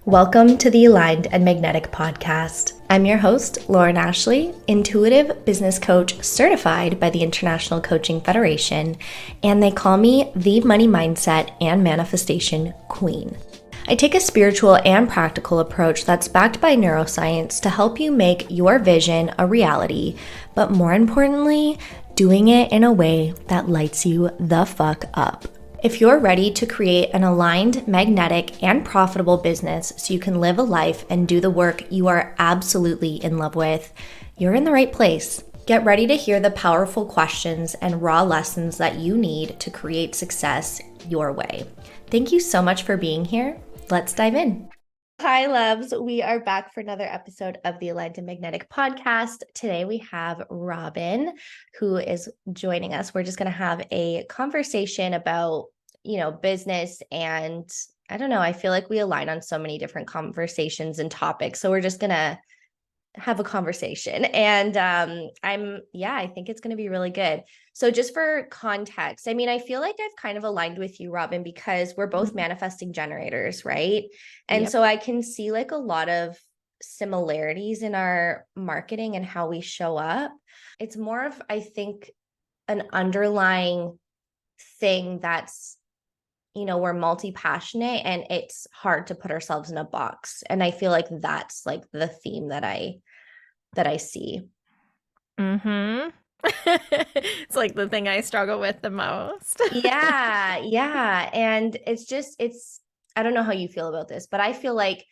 Welcome to the Aligned and Magnetic podcast. I'm your host, Lauren Ashley, intuitive business coach certified by the International Coaching Federation, and they call me the money mindset and manifestation queen. I take a spiritual and practical approach that's backed by neuroscience to help you make your vision a reality, but more importantly, doing it in a way that lights you the fuck up. If you're ready to create an aligned, magnetic, and profitable business so you can live a life and do the work you are absolutely in love with, you're in the right place. Get ready to hear the powerful questions and raw lessons that you need to create success your way. Thank you so much for being here. Let's dive in. Hi, loves. We are back for another episode of the Aligned and Magnetic podcast. Today we have Robyn, who is joining us. We're just going to have a conversation about, business, and I don't know, I feel like we align on so many different conversations and topics. So we're just going to have a conversation, and I think it's going to be really good. So just for context, I feel like I've kind of aligned with you, Robyn, because we're both manifesting generators, right? And so I can see like a lot of similarities in our marketing and how we show up. It's more of, I think, an underlying thing that's, we're multi-passionate and it's hard to put ourselves in a box. And I feel like that's like the theme that I see. Mm-hmm. It's like the thing I struggle with the most. Yeah. And I don't know how you feel about this, but I feel like,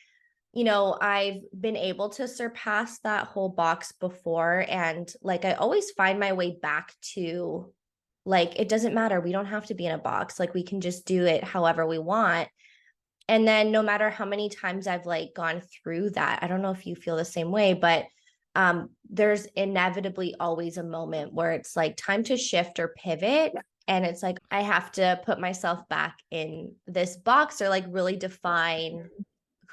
I've been able to surpass that whole box before. And like, I always find my way back to like, it doesn't matter. We don't have to be in a box. Like, we can just do it however we want. And then no matter how many times I've like gone through that, I don't know if you feel the same way, but there's inevitably always a moment where it's like time to shift or pivot. And it's like, I have to put myself back in this box or like really define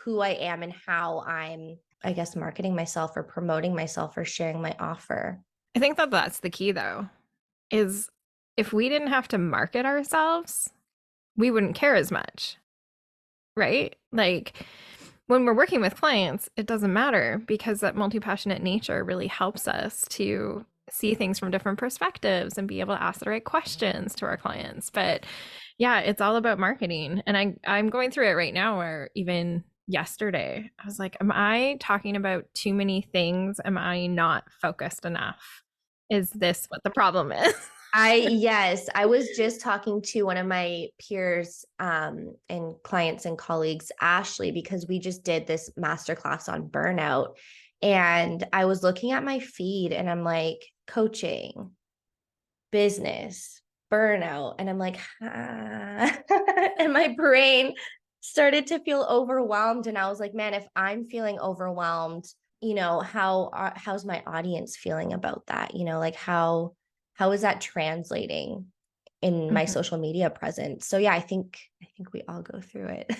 who I am and how I'm, I guess, marketing myself or promoting myself or sharing my offer. I think that that's the key, though, is if we didn't have to market ourselves, we wouldn't care as much, right? Like when we're working with clients, it doesn't matter because that multi-passionate nature really helps us to see things from different perspectives and be able to ask the right questions to our clients. But yeah, it's all about marketing. And I'm going through it right now where even yesterday, I was like, am I talking about too many things? Am I not focused enough? Is this what the problem is? I was just talking to one of my peers and clients and colleagues, Ashley, because we just did this masterclass on burnout. And I was looking at my feed and I'm like, coaching, business, burnout. And I'm like, and my brain started to feel overwhelmed. And I was like, man, if I'm feeling overwhelmed, how's my audience feeling about that? Like how is that translating in my social media presence? So yeah, I think we all go through it.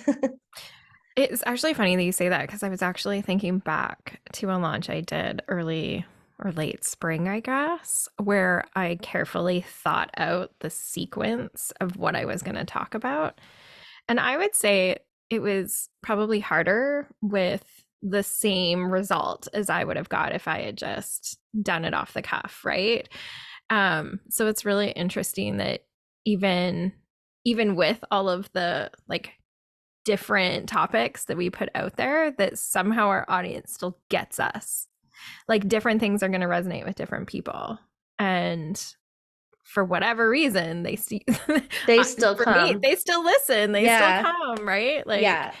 It's actually funny that you say that because I was actually thinking back to a launch I did early or late spring, I guess, where I carefully thought out the sequence of what I was going to talk about. And I would say it was probably harder with the same result as I would have got if I had just done it off the cuff, right? So it's really interesting that even with all of the like different topics that we put out there, that somehow our audience still gets us. Like different things are going to resonate with different people. And for whatever reason, they see They still come. They still listen. They still come, right? Like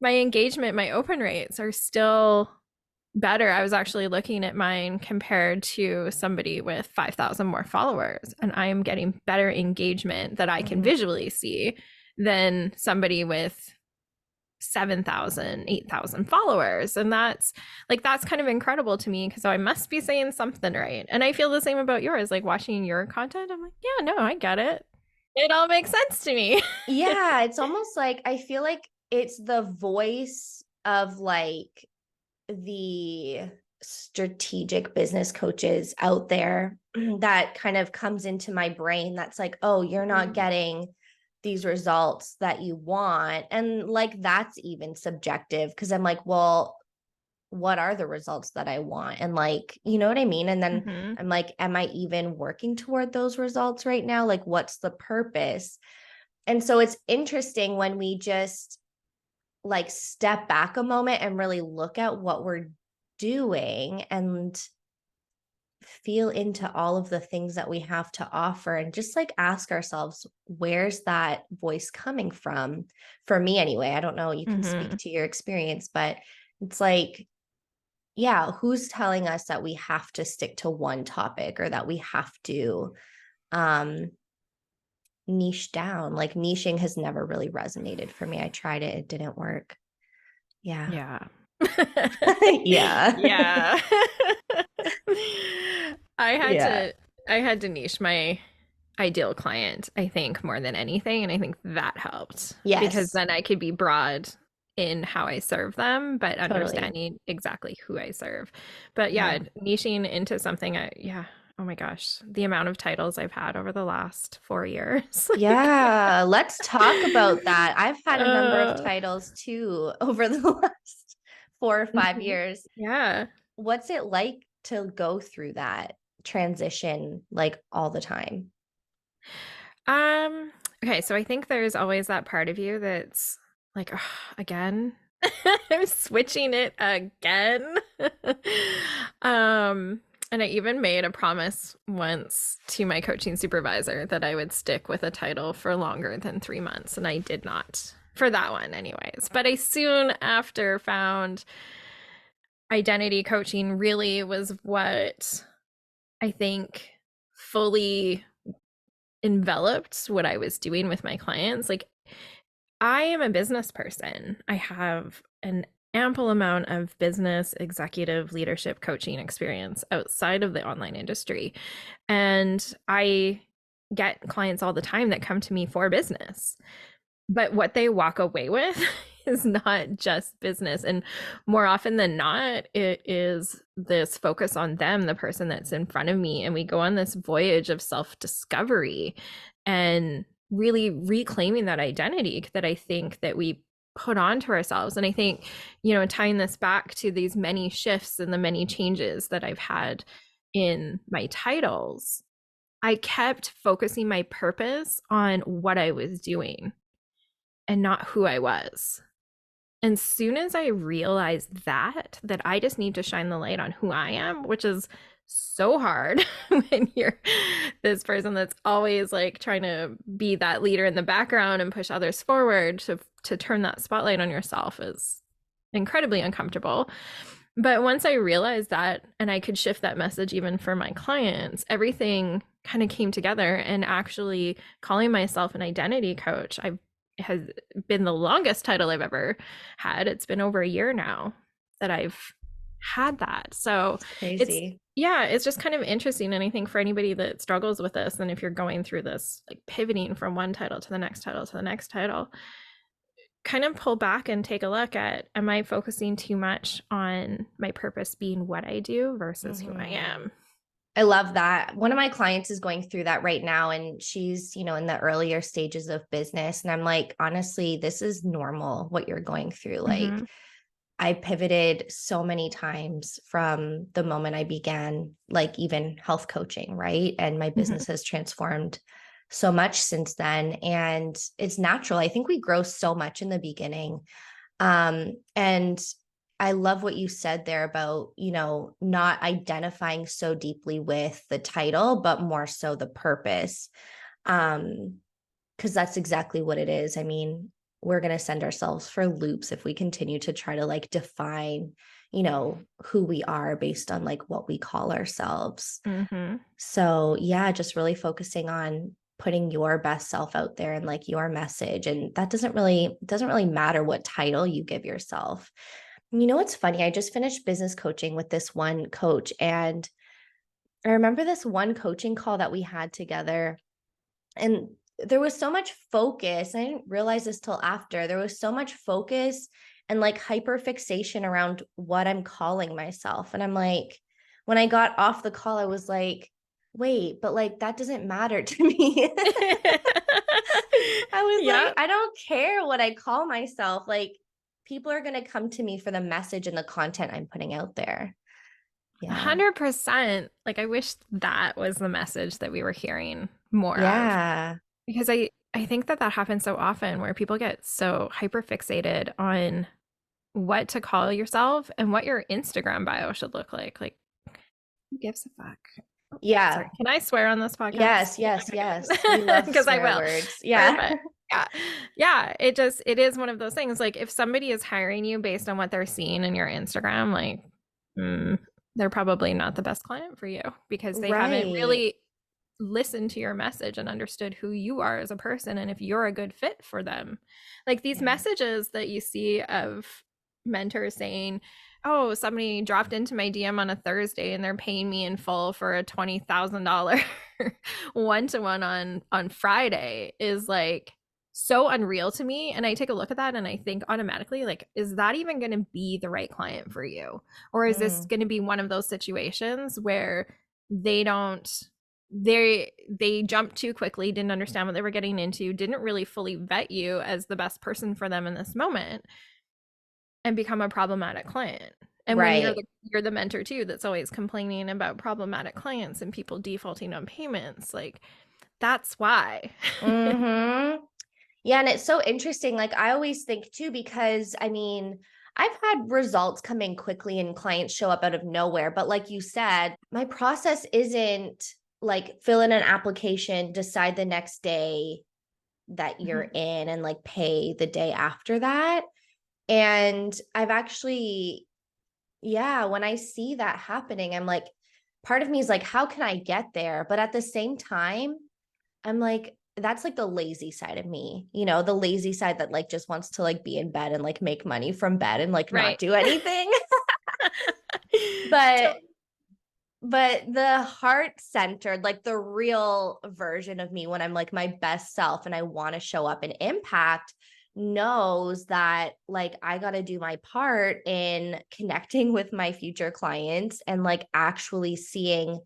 my engagement, my open rates are still better. I was actually looking at mine compared to somebody with 5,000 more followers, and I am getting better engagement that I can visually see than somebody with 7,000, 8,000 followers. And that's kind of incredible to me because I must be saying something right. And I feel the same about yours, like watching your content. I'm like, yeah, no, I get it. It all makes sense to me. Yeah, it's almost like I feel like it's the voice of like the strategic business coaches out there that kind of comes into my brain that's like, oh, you're not getting these results that you want. And like, that's even subjective because I'm like, well, what are the results that I want? And like, you know what I mean? And then Mm-hmm. I'm like, am I even working toward those results right now? Like, what's the purpose? And so it's interesting when we just like step back a moment and really look at what we're doing and feel into all of the things that we have to offer and just like ask ourselves, where's that voice coming from? For me, anyway, I don't know, you can speak Mm-hmm. to your experience, but it's like, yeah, who's telling us that we have to stick to one topic or that we have to um niche down? Like niching has never really resonated for me. I tried it, it didn't work. Yeah. Yeah. Yeah. Yeah. I had Yeah. to I had to niche my ideal client, I think, more than anything. And I think that helped because Yes, then I could be broad in how I serve them, but totally. understanding exactly who I serve. But yeah, Yeah. niching into something, yeah. Oh my gosh, the amount of titles I've had over the last 4 years. Like, Yeah, let's talk about that. I've had a number of uh, titles too over the last 4 or 5 years. yeah. What's it like to go through that transition like all the time? Um, okay, so I think there's always that part of you that's like, "Ugh, again, I'm switching it again." Um, and I even made a promise once to my coaching supervisor that I would stick with a title for longer than 3 months, and I did not for that one, anyways. But I soon after found identity coaching really was what I think fully enveloped what I was doing with my clients. Like, I am a business person. I have an ample amount of business executive leadership coaching experience outside of the online industry. And I get clients all the time that come to me for business. But what they walk away with is not just business. And more often than not, it is this focus on them, the person that's in front of me. And we go on this voyage of self discovery and really reclaiming that identity that I think that we put onto ourselves. And I think, tying this back to these many shifts and the many changes that I've had in my titles, I kept focusing my purpose on what I was doing and not who I was. And soon as I realized that I just need to shine the light on who I am, which is so hard when you're this person that's always like trying to be that leader in the background and push others forward, to turn that spotlight on yourself is incredibly uncomfortable. But once I realized that and I could shift that message even for my clients, everything kind of came together. And actually calling myself an identity coach, I has been the longest title I've ever had. It's been over a year now that I've had that. So It's it's, crazy. yeah, it's just kind of interesting. And I think for anybody that struggles with this, and if you're going through this, like pivoting from one title to the next title to the next title, kind of pull back and take a look at, am I focusing too much on my purpose being what I do versus who I Mhm. am? I love that. One of my clients is going through that right now, and she's, in the earlier stages of business. And I'm like, honestly, this is normal what you're going through. Like, Mm-hmm. I pivoted so many times from the moment I began, like even health coaching, right? And my Mm-hmm. business has transformed so much since then. And it's natural. I think we grow so much in the beginning. And I love what you said there about, not identifying so deeply with the title, but more so the purpose. Because that's exactly what it is. I mean, we're going to send ourselves for loops if we continue to try to like define, who we are based on like what we call ourselves. Mm-hmm. So, yeah, just really focusing on putting your best self out there and like your message, and that doesn't really matter what title you give yourself. What's funny? I just finished business coaching with this one coach, and I remember this one coaching call that we had together, and there was so much focus. I didn't realize this till after. There was so much focus and like hyper fixation around what I'm calling myself. And I'm like, when I got off the call, I was like, wait, but like that doesn't matter to me. I was Yeah. Like, I don't care what I call myself. Like, people are going to come to me for the message and the content I'm putting out there. Yeah. 100%. Like I wish that was the message that we were hearing more of. Yeah. Because I think that that happens so often where people get so hyper fixated on what to call yourself and what your Instagram bio should look like. Like, who gives a fuck? Yeah. Sorry, can I swear on this podcast? Yes, yes, yes. We love Because I swear will. words. Yeah. Perfect. Yeah. Yeah. It is one of those things. Like, if somebody is hiring you based on what they're seeing in your Instagram, like, mm, they're probably not the best client for you because they haven't Right. really listened to your message and understood who you are as a person and if you're a good fit for them. Like these Yeah. messages that you see of mentors saying, "Oh, somebody dropped into my DM on a Thursday and they're paying me in full for a $20,000 one-to-one on Friday," is like so unreal to me. And I take a look at that and I think automatically, like, is that even going to be the right client for you? Or is this Mm. going to be one of those situations where they don't they jumped too quickly, didn't understand what they were getting into, didn't really fully vet you as the best person for them in this moment, and become a problematic client. And when Right. you're the mentor too that's always complaining about problematic clients and people defaulting on payments, like that's why. Mm-hmm. Yeah, and it's so interesting. Like, I always think too, because I mean, I've had results come in quickly and clients show up out of nowhere. But like you said, my process isn't like fill in an application, decide the next day that you're Mhm. in, and like pay the day after that. And I've actually, yeah, when I see that happening, I'm like, part of me is like, how can I get there? But at the same time, I'm like, that's like the lazy side of me, the lazy side that like just wants to like be in bed and like make money from bed and like not Right. do anything. So but the heart centered, like the real version of me when I'm like my best self and I want to show up and impact, knows that like I got to do my part in connecting with my future clients and like actually seeing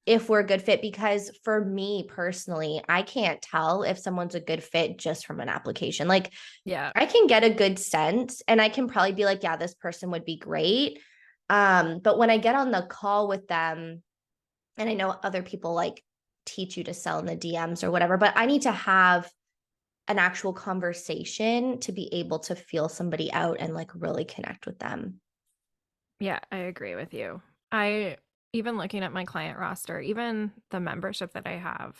if we're a good fit. Because for me personally, I can't tell if someone's a good fit just from an application. Like, yeah. I can get a good sense and I can probably be like, yeah, this person would be great. But when I get on the call with them, and I know other people like teach you to sell in the DMs or whatever, but I need to have an actual conversation to be able to feel somebody out and like really connect with them. Yeah, I agree with you. I even looking at my client roster, even the membership that I have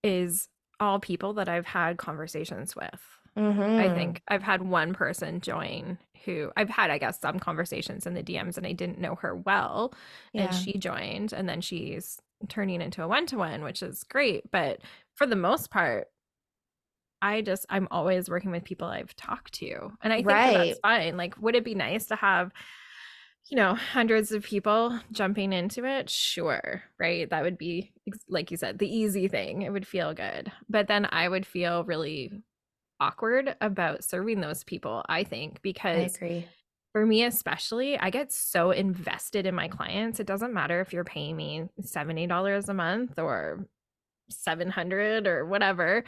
is all people that I've had conversations with. I Mm-hmm. think I've had one person join who I've had, I guess, some conversations in the DMs and I didn't know her well. And Yeah. she joined and then she's turning into a one-to-one, which is great. But for the most part, I'm always working with people I've talked to. And I think that Right. that's fine. Like, would it be nice to have, hundreds of people jumping into it? Sure. Right. That would be, like you said, the easy thing. It would feel good. But then I would feel really awkward about serving those people, I think, I because agree. for me, especially, I get so invested in my clients. It doesn't matter if you're paying me $70 a month or 700 or whatever.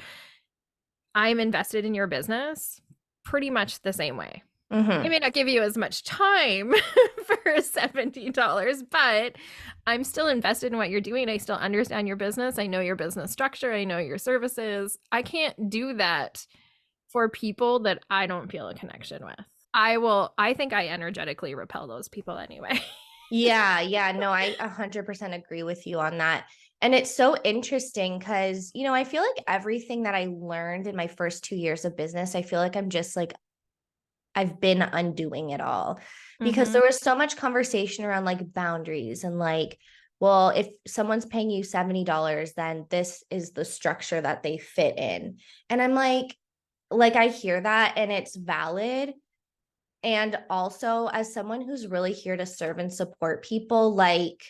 I'm invested in your business pretty much the same way. I Mm-hmm. may not give you as much time for $70, but I'm still invested in what you're doing. I still understand your business. I know your business structure. I know your services. I can't do that for people that I don't feel a connection with. I think I energetically repel those people anyway. Yeah, yeah, no, I 100% agree with you on that. And it's so interesting because, I feel like everything that I learned in my first 2 years of business, I feel like I'm just like, I've been undoing it all because Mm-hmm. there was so much conversation around like boundaries and like, well, if someone's paying you $70, then this is the structure that they fit in. And I'm like, I hear that and it's valid. And also, as someone who's really here to serve and support people, like,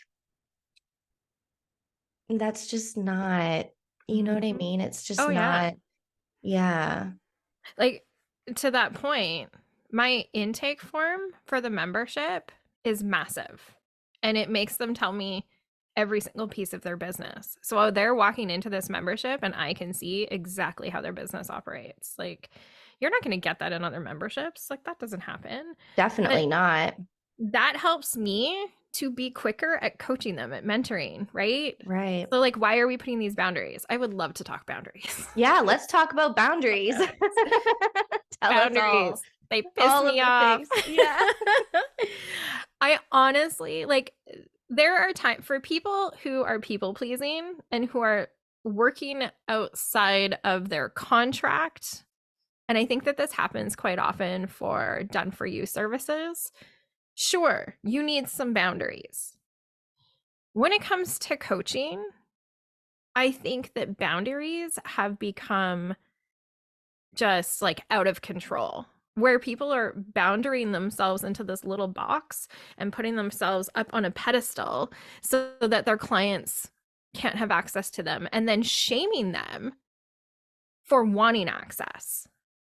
that's just not, you know what I Mm-hmm. mean? It's just Oh, yeah. not, yeah. Like, to that point, my intake form for the membership is massive and it makes them tell me every single piece of their business. So they're walking into this membership and I can see exactly how their business operates. Like, you're not going to get that in other memberships. Like, that doesn't happen. But Definitely not. that helps me to be quicker at coaching them, at mentoring, right? Right. So, like, why are we putting these boundaries? I would love to talk boundaries. Yeah, let's talk about boundaries. Tell us Boundaries. They piss all of me the off. things. Yeah. I honestly, like, there are times for people who are people pleasing and who are working outside of their contract. And I think that this happens quite often for done for you services. Sure, you need some boundaries. When it comes to coaching, I think that boundaries have become just like out of control, where people are boundarying themselves into this little box and putting themselves up on a pedestal so that their clients can't have access to them, and then shaming them for wanting access,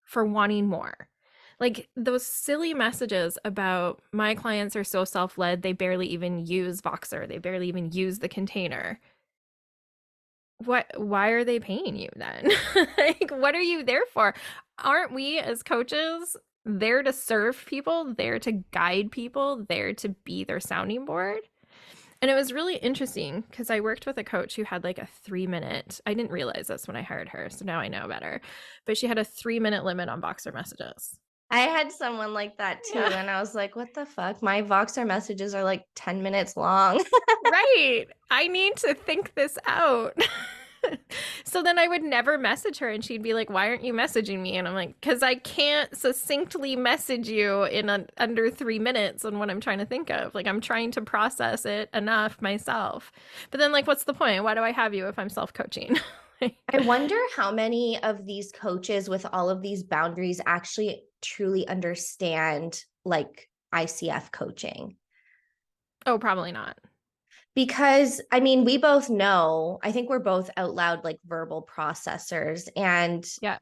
for wanting more. Like those silly messages about my clients are so self-led, they barely even use Voxer, they barely even use the container. Why are they paying you then? Like, what are you there for? Aren't we as coaches there to serve people, there to guide people, there to be their sounding board? And it was really interesting because I worked with a coach who had like a 3 minute, I didn't realize this when I hired her, so now I know better, but she had a 3 minute limit on Voxer messages. I had someone like that too. Yeah. And I was like, what the fuck? My Voxer messages are like 10 minutes long. Right. I need to think this out. So then I would never message her and she'd be like, why aren't you messaging me? And I'm like, because I can't succinctly message you in under 3 minutes on what I'm trying to think of. Like, I'm trying to process it enough myself. But then, like, what's the point? Why do I have you if I'm self-coaching? I wonder how many of these coaches with all of these boundaries actually truly understand like ICF coaching. Oh, probably not. Because I mean, we both know, I think we're both out loud like verbal processors. And Yeah.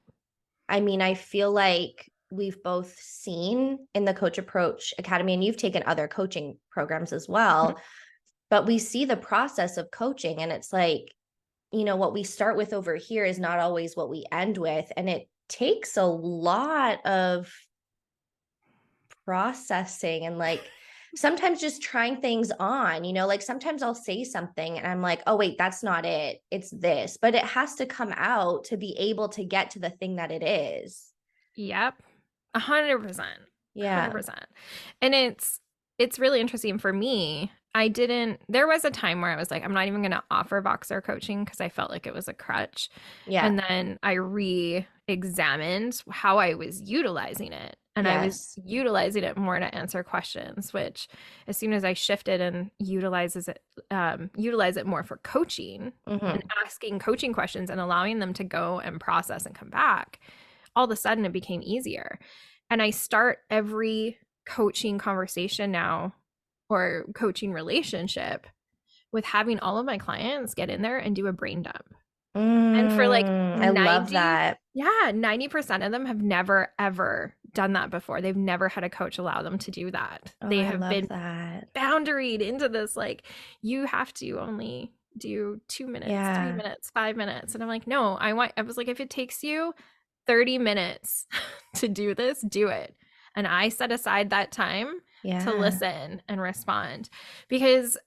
I mean, I feel like we've both seen in the Coach Approach Academy, and you've taken other coaching programs as well, but we see the process of coaching. And it's like, you know, what we start with over here is not always what we end with. And it takes a lot of processing and like sometimes just trying things on, you know, like sometimes I'll say something and I'm like, oh, wait, that's not it. It's this, but it has to come out to be able to get to the thing that it is. Yep. 100%. Yeah. 100%. And it's really interesting for me. There was a time where I was like, I'm not even going to offer Voxer coaching because I felt like it was a crutch. Yeah. And then I re-examined how I was utilizing it. And I was utilizing it more to answer questions, which as soon as I shifted and utilize it more for coaching and asking coaching questions and allowing them to go and process and come back, all of a sudden it became easier. And I start every coaching conversation now or coaching relationship with having all of my clients get in there and do a brain dump. And for like 90, I love that. Yeah, 90% of them have never ever done that before. They've never had a coach allow them to do that. Oh, they I have love been that. boundaried into this, like, you have to only do 2 minutes, 3 minutes, 5 minutes. And I'm like, no, I was like, if it takes you 30 minutes to do this, do it. And I set aside that time to listen and respond, because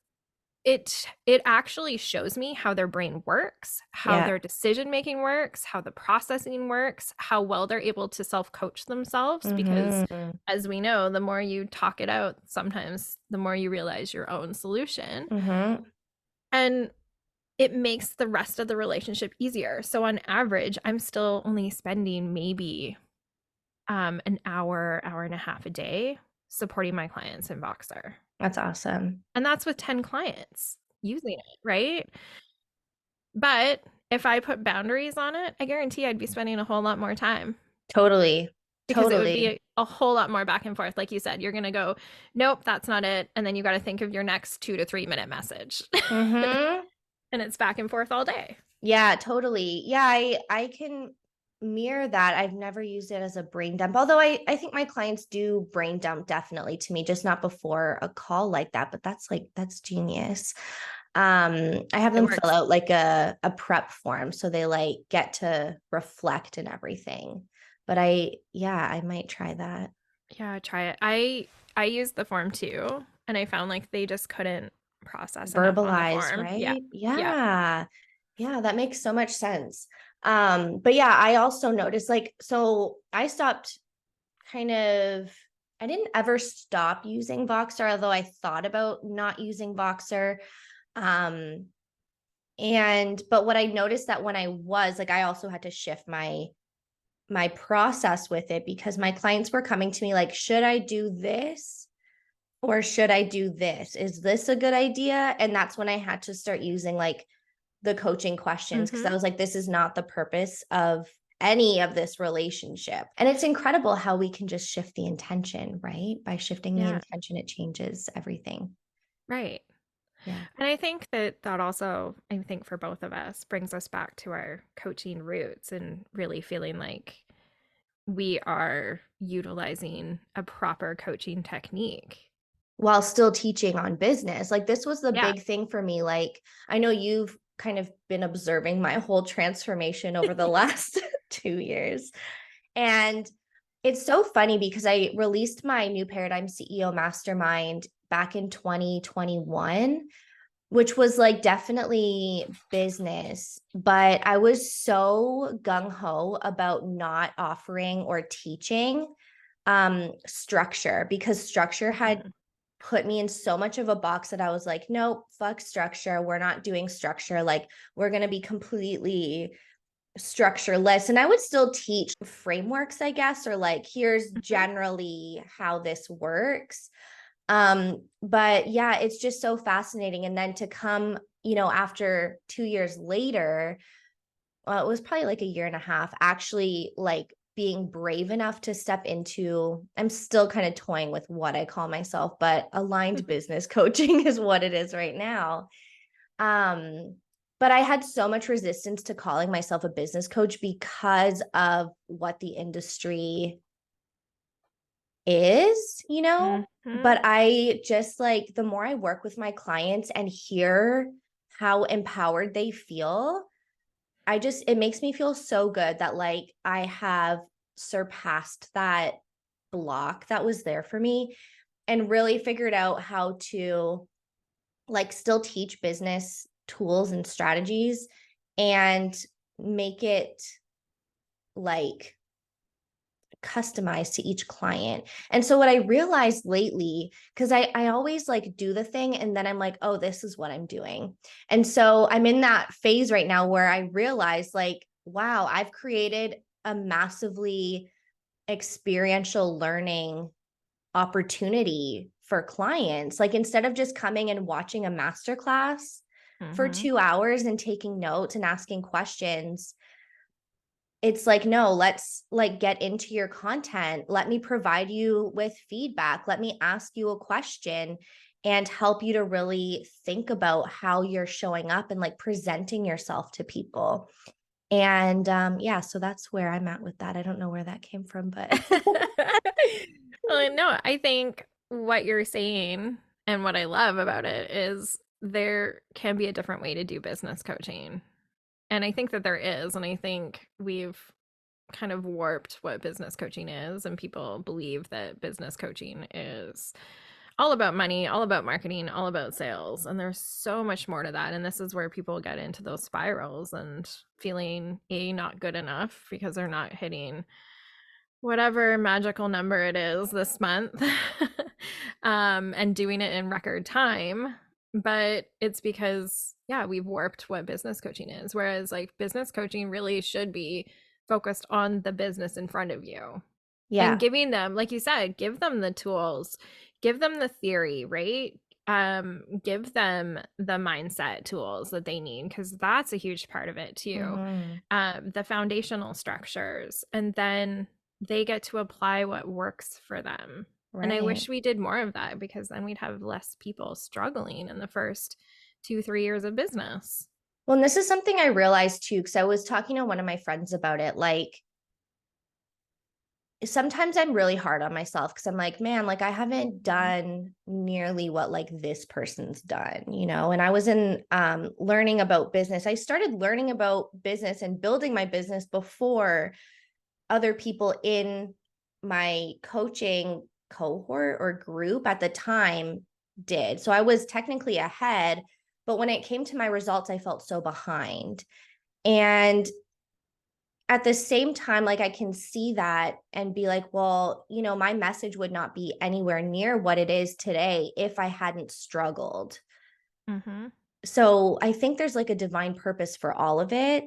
it actually shows me how their brain works, how their decision making works, how the processing works, how well they're able to self-coach themselves. Because as we know, the more you talk it out, sometimes the more you realize your own solution. And it makes the rest of the relationship easier. So on average, I'm still only spending maybe an hour and a half a day supporting my clients in Voxer. That's awesome. And that's with 10 clients using it, right? But if I put boundaries on it, I guarantee I'd be spending a whole lot more time. Totally. Because it would be a whole lot more back and forth. Like you said, you're going to go, nope, that's not it. And then you got to think of your next 2 to 3 minute message. And it's back and forth all day. Yeah, totally. Yeah, I can mirror that. I've never used it as a brain dump, although I think my clients do brain dump definitely to me, just not before a call like that. But that's genius. I have It them fill works. out like a prep form so they like get to reflect and everything. But I might try that. Yeah, try it. I used the form too, and I found like they just couldn't process enough on the Verbalize, form. Yeah. right? Yeah. Yeah. Yeah, that makes so much sense. But yeah, I also noticed like, so I stopped kind of, I didn't ever stop using Voxer, although I thought about not using Voxer. Um, but what I noticed that when I was like, I also had to shift my process with it because my clients were coming to me like, should I do this or should I do this? Is this a good idea? And that's when I had to start using like the coaching questions because I Mm-hmm. was like, this is not the purpose of any of this relationship. And it's incredible how we can just shift the intention, right? By shifting the Yeah. intention, it changes everything. Right. Yeah. And I think that that also, I think for both of us, brings us back to our coaching roots and really feeling like we are utilizing a proper coaching technique. While still teaching on business. Like this was the Yeah. big thing for me. Like I know you've kind of been observing my whole transformation over the last 2 years. And it's so funny because I released my new Paradigm CEO Mastermind back in 2021, which was like definitely business. But I was so gung ho about not offering or teaching structure because structure had Mm-hmm. put me in so much of a box that I was like, nope, fuck structure. We're not doing structure. Like, we're going to be completely structureless. And I would still teach frameworks, I guess, or like, here's Mm-hmm. generally how this works. But yeah, it's just so fascinating. And then to come, after 2 years later, well, it was probably like a year and a half, actually like being brave enough to step into, I'm still kind of toying with what I call myself, but aligned business coaching is what it is right now. Um, but I had so much resistance to calling myself a business coach because of what the industry is. Mm-hmm. But I just like the more I work with my clients and hear how empowered they feel, it makes me feel so good that like I have surpassed that block that was there for me and really figured out how to like still teach business tools and strategies and make it like customized to each client. And so what I realized lately, because I always like do the thing and then I'm like, oh, this is what I'm doing. And so I'm in that phase right now where I realize like, wow, I've created a massively experiential learning opportunity for clients. Like instead of just coming and watching a masterclass for Mm-hmm. 2 hours and taking notes and asking questions, it's like, no, let's like get into your content. Let me provide you with feedback. Let me ask you a question and help you to really think about how you're showing up and like presenting yourself to people. And yeah, so that's where I'm at with that. I don't know where that came from, but Well, no, I think what you're saying and what I love about it is there can be a different way to do business coaching. And I think that there is. And I think we've kind of warped what business coaching is. And people believe that business coaching is all about money, all about marketing, all about sales. And there's so much more to that. And this is where people get into those spirals and feeling not good enough because they're not hitting whatever magical number it is this month and doing it in record time. But it's because, yeah, we've warped what business coaching is. Whereas, like, business coaching really should be focused on the business in front of you and yeah, giving them, like you said, give them the tools, give them the theory, right? Give them the mindset tools that they need because that's a huge part of it too. hmm, The foundational structures, and then they get to apply what works for them. And I right. wish we did more of that because then we'd have less people struggling in the first 2, 3 years of business. Well, and this is something I realized too, because I was talking to one of my friends about it. Like, sometimes I'm really hard on myself because I'm like, man, like I haven't done nearly what like this person's done, you know? And I was in learning about business. I started learning about business and building my business before other people in my coaching cohort or group at the time did. So I was technically ahead, but when it came to my results, I felt so behind. And at the same time, like I can see that and be like, well, you know, my message would not be anywhere near what it is today if I hadn't struggled. Mm-hmm. So I think there's like a divine purpose for all of it.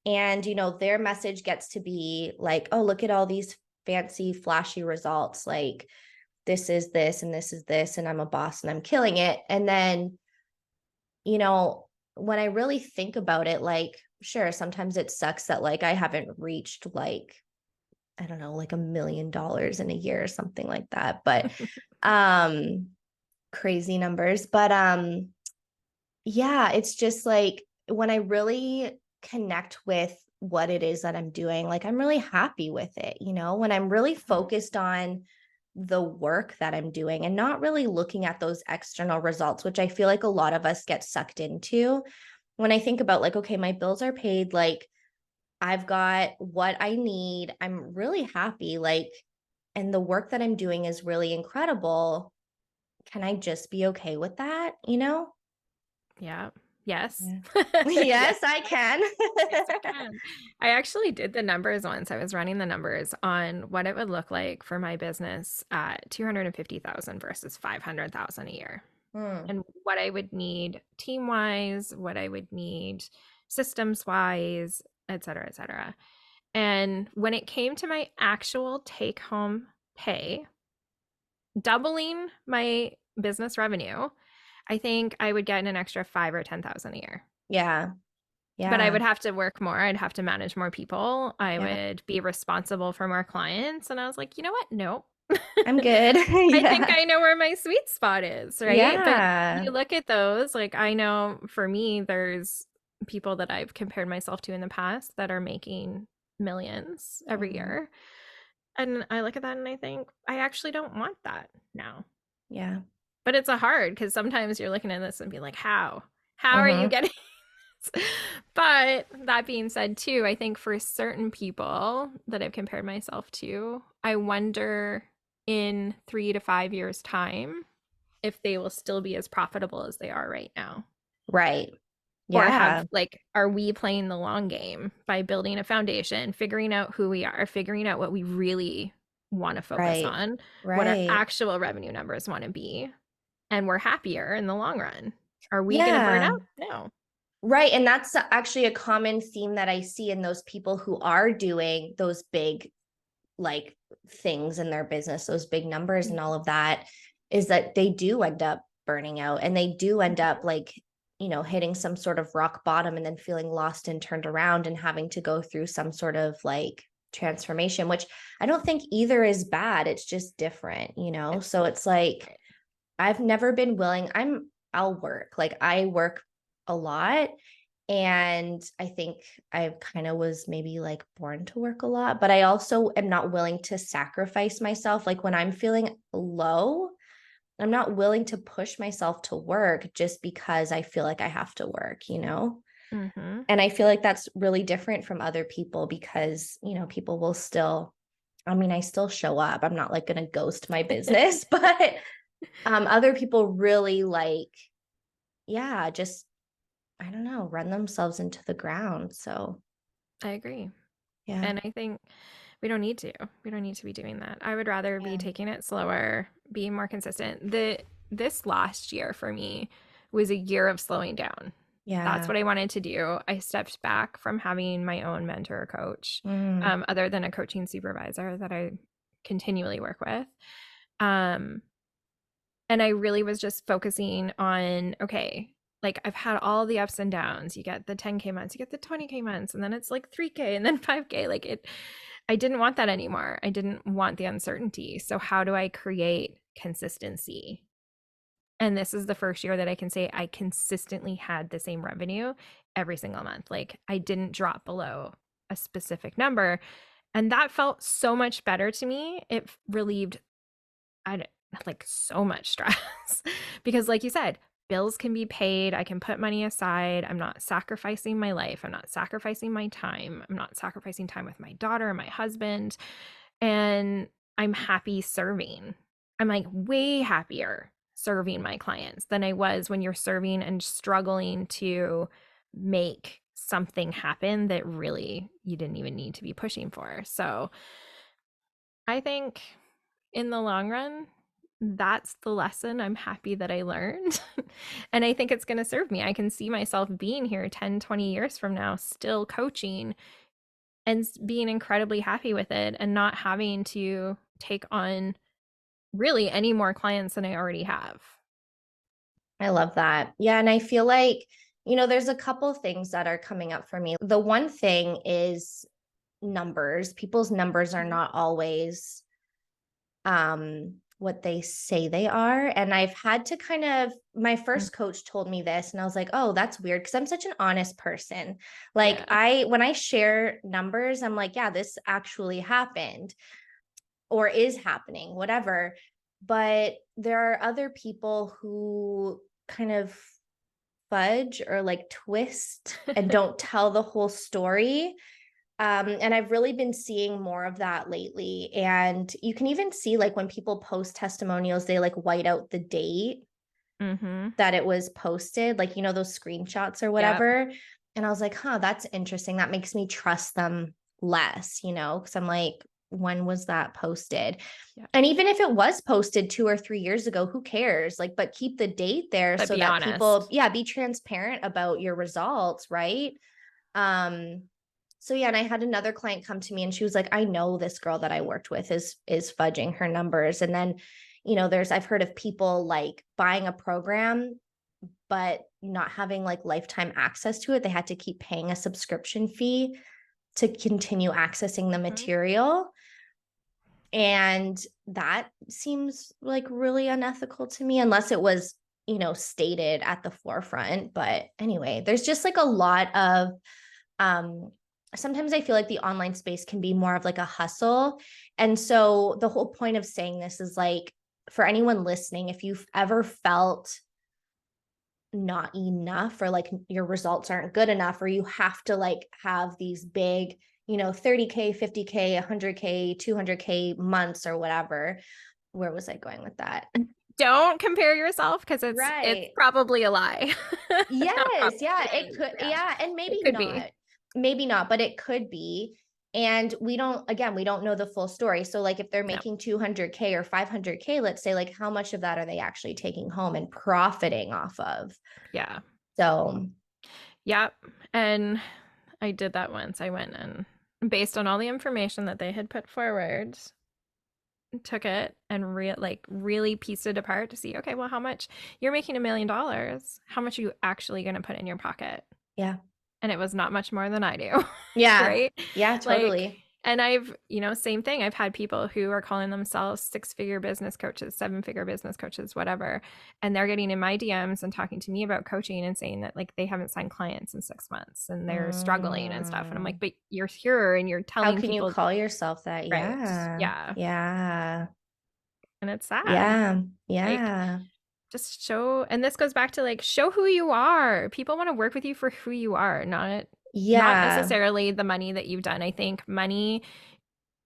And, you know, their message gets to be like, oh, look at all these fancy, flashy results. Like, this is this and this is this, and I'm a boss and I'm killing it. And then, you know, when I really think about it, like, sure, sometimes it sucks that like I haven't reached like, I don't know, like $1 million in a year or something like that. But crazy numbers. But yeah, it's just like when I really connect with what it is that I'm doing, like I'm really happy with it, you know, when I'm really focused on the work that I'm doing and not really looking at those external results, which I feel like a lot of us get sucked into. When I think about like, okay, my bills are paid, like I've got what I need, I'm really happy, like, and the work that I'm doing is really incredible. Can I just be okay with that, you know? Yeah. Yes. Yeah. Yes. Yes, I can. Yes, I can. I actually did the numbers once. I was running the numbers on what it would look like for my business at 250,000 versus 500,000 a year. Hmm. And what I would need team wise, what I would need systems wise, et cetera, et cetera. And when it came to my actual take home pay, doubling my business revenue, I think I would get an extra 5 or 10,000 a year. Yeah. But I Yeah. would have to work more. I'd have to manage more people. I Yeah. would be responsible for more clients. And I was like, you know what? No. I'm good. I think Yeah. I know where my sweet spot is, right? But Yeah. you look at those, like I know for me, there's people that I've compared myself to in the past that are making millions every Mhm. year. And I look at that and I think, I actually don't want that now. Yeah. But it's a hard because sometimes you're looking at this and be like, how? How are you Hmm. getting this? But that being said, too, I think for certain people that I've compared myself to, I wonder in 3 to 5 years' time if they will still be as profitable as they are right now. Right. Or Yeah. have, like, are we playing the long game by building a foundation, figuring out who we are, figuring out what we really want to focus Right. on, what our Right. actual revenue numbers want to be, and we're happier in the long run? Are we going to burn Yeah. out? No. Right. And that's actually a common theme that I see in those people who are doing those big like things in their business, those big numbers and all of that, is that they do end up burning out and they do end up like, you know, hitting some sort of rock bottom and then feeling lost and turned around and having to go through some sort of like transformation, which I don't think either is bad. It's just different, you know? It's So it's like, right. I've never been willing. I'll work. Like I work a lot. And I think I kind of was maybe like born to work a lot, but I also am not willing to sacrifice myself. Like when I'm feeling low, I'm not willing to push myself to work just because I feel like I have to work, you know? Mm-hmm. And I feel like that's really different from other people because, you know, people will still, I mean, I still show up. I'm not like going to ghost my business, but other people really like, yeah, just, I don't know, run themselves into the ground. So, I agree. yeah, And I think we don't need to. We don't need to be doing that. I would rather be yeah, taking it slower, being more consistent. This last year for me was a year of slowing down. That's yeah. what I wanted to do. I stepped back from having my own mentor or coach, Mm, other than a coaching supervisor that I continually work with. Um, and I really was just focusing on, okay, like I've had all the ups and downs. You get the 10K months, you get the 20K months, and then it's like 3K and then 5K. Like I didn't want that anymore. I didn't want the uncertainty. So how do I create consistency? And this is the first year that I can say I consistently had the same revenue every single month. Like I didn't drop below a specific number. And that felt so much better to me. It relieved like so much stress because like you said, bills can be paid. I can put money aside. I'm not sacrificing my life. I'm not sacrificing my time. I'm not sacrificing time with my daughter and my husband. And I'm happy serving. I'm like way happier serving my clients than I was when you're serving and struggling to make something happen that really you didn't even need to be pushing for. So I think in the long run, that's the lesson I'm happy that I learned. And I think it's going to serve me. I can see myself being here 10, 20 years from now, still coaching and being incredibly happy with it and not having to take on really any more clients than I already have. I love that. Yeah. And I feel like, there's a couple things that are coming up for me. The one thing is numbers. People's numbers are not always what they say they are. And I've had to my first coach told me this and I was like, oh, that's weird. Cause I'm such an honest person. Like Yeah. when I share numbers, I'm like, yeah, this actually happened or is happening, whatever. But there are other people who kind of fudge or like twist and don't tell the whole story. And I've really been seeing more of that lately. And you can even see like when people post testimonials, they like white out the date Mm-hmm. that it was posted, like, those screenshots or Yep. whatever. And I was like, huh, that's interesting. That makes me trust them less, because I'm like, when was that posted? Yep. And even if it was posted 2 or 3 years ago, who cares? Like, but keep the date there But so be that people, honest. yeah, be transparent about your results, right? Um, so yeah, and I had another client come to me and she was like, I know this girl that I worked with is fudging her numbers. And then, I've heard of people like buying a program, but not having like lifetime access to it. They had to keep paying a subscription fee to continue accessing the Mm-hmm. material. And that seems like really unethical to me, unless it was, stated at the forefront. But anyway, there's just like a lot of, um, sometimes I feel like the online space can be more of like a hustle. And so the whole point of saying this is like, for anyone listening, if you've ever felt not enough or like your results aren't good enough, or you have to like have these big, 30K, 50K, 100K, 200K months or whatever. Where was I going with that? Don't compare yourself because it's Right. probably a lie. Not Yes. probably. Yeah. It It is. could. Yeah. Yeah. And It maybe could be. not. Maybe not, but it could be. And we don't know the full story. So, like, if they're No. making 200K or 500K, let's say, like, how much of that are they actually taking home and profiting off of? Yeah. So, Yep. And I did that once. I went and based on all the information that they had put forward, took it and really pieced it apart to see, okay, well, how much you're making $1 million, how much are you actually going to put in your pocket? yeah. And it was not much more than I do. Yeah. Right? Yeah. Like, Totally. and I've, same thing. I've had people who are calling themselves 6-figure business coaches, 7-figure business coaches, whatever. And they're getting in my DMs and talking to me about coaching and saying that like they haven't signed clients in 6 months and they're struggling and stuff. And I'm like, Mm. but you're here and you're How telling can you people, call yourself that? right? Yeah. Yeah. Yeah. And it's sad. Yeah. Like, Yeah. just show, and this goes back to like show who you are. People want to work with you for who you are, not Yeah. necessarily the money that you've done. I think money,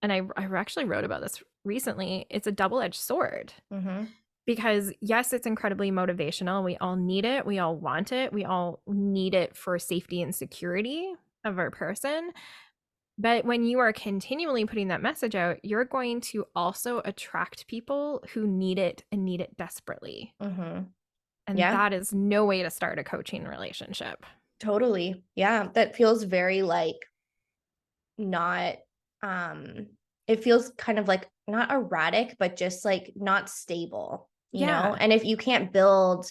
and I actually wrote about this recently, it's a double-edged sword Mm-hmm. because yes, it's incredibly motivational. We all need it. We all want it. We all need it for safety and security of our person. But when you are continually putting that message out, you're going to also attract people who need it and need it desperately. Mm-hmm. And Yeah. that is no way to start a coaching relationship. Totally. Yeah. That feels very like not it feels kind of like not erratic, but just like not stable, Yeah. And if you can't build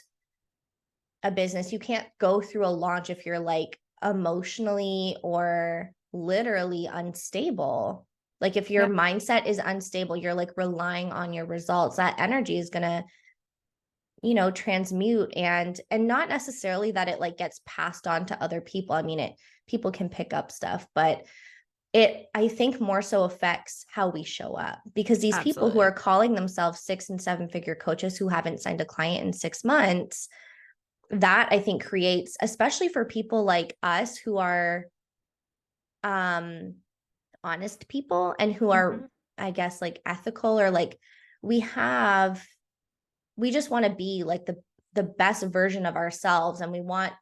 a business, you can't go through a launch if you're like emotionally or literally unstable. Like if your Yep. mindset is unstable, you're like relying on your results. That energy is gonna, transmute and not necessarily that it like gets passed on to other people. I mean, people can pick up stuff, but it, I think, more so affects how we show up, because these people who Absolutely. are calling themselves 6 and 7 figure coaches who haven't signed a client in 6 months, that I think creates, especially for people like us who are um honest people and who are, Hmm. I guess, like ethical, or like we have, we just want to be like the best version of ourselves, and we want,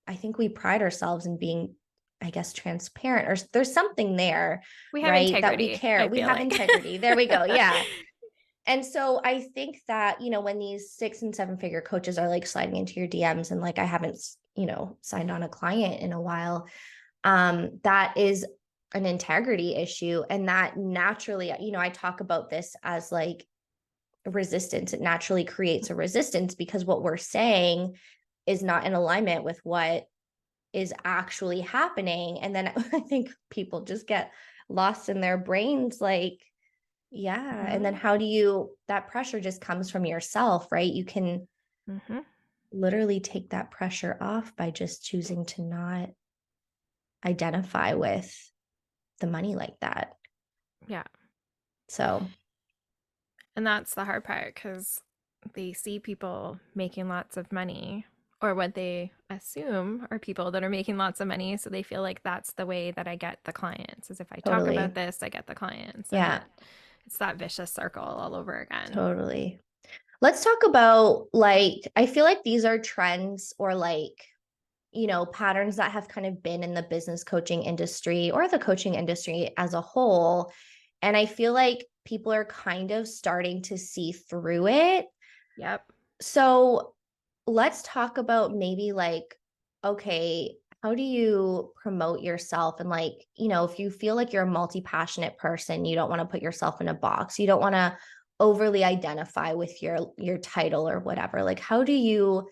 I think we pride ourselves in being, I guess, transparent, or there's something there, We have right, that we integrity, care, I we feel have like. integrity, there we go, yeah. And so I think that, when these 6 and 7 figure coaches are like sliding into your DMs and like, I haven't, signed on a client in a while, that is an integrity issue. And that naturally, I talk about this as like resistance. It naturally creates a resistance because what we're saying is not in alignment with what is actually happening. And then I think people just get lost in their brains, like, yeah. And then Hmm. how do you, that pressure just comes from yourself, right? You can Hmm. literally take that pressure off by just choosing to not identify with the money like that. Yeah. So And that's the hard part because they see people making lots of money, or what they assume are people that are making lots of money. So they feel like that's the way that I get the clients, is if I talk about totally. this, I get the clients. And Yeah, it's that vicious circle all over again. totally. Let's talk about, like, I feel like these are trends, or like, patterns that have kind of been in the business coaching industry or the coaching industry as a whole. And I feel like people are kind of starting to see through it. Yep. So let's talk about maybe like, okay, how do you promote yourself? And like, if you feel like you're a multi-passionate person, you don't want to put yourself in a box. You don't want to overly identify with your title or whatever. Like, how do you